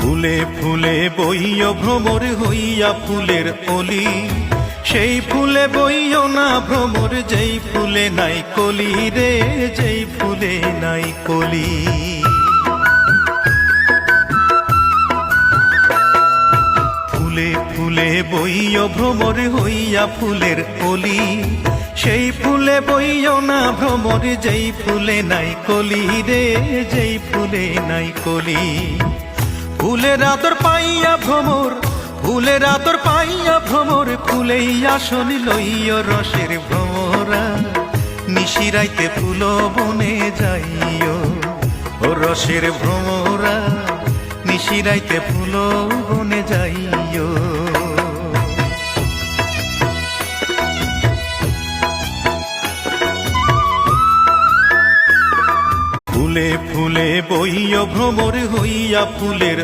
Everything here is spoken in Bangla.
ফুলে ফুলে বইয় ভ্রমর হইয়া ফুলের অলি, সেই ফুলে বইও না ভ্রমর যেই ফুলে নাই কলি রে, যেই ফুলে নাই কলি। ফুলে ফুলে বইয় ভ্রমর হইয়া ফুলের অলি, সেই ফুলে বইও না ভ্রমর যেই ফুলে নাই কলি রে, যেই ফুলে নাই কলি। ফুলের আদর পাইয়া ভ্রমর, ফুলের আদর পাইয়া ভ্রমর, ফুলেই আসন লইয় রসের ভ্রমরা, নিশিরাইতে ফুল বনে যাইও ও রসের ভ্রমরা, নিশিরাইতে ফুল বনে যাইও। ফুলে ফুলে বইয় ভ্রমর হইয়া ফুলের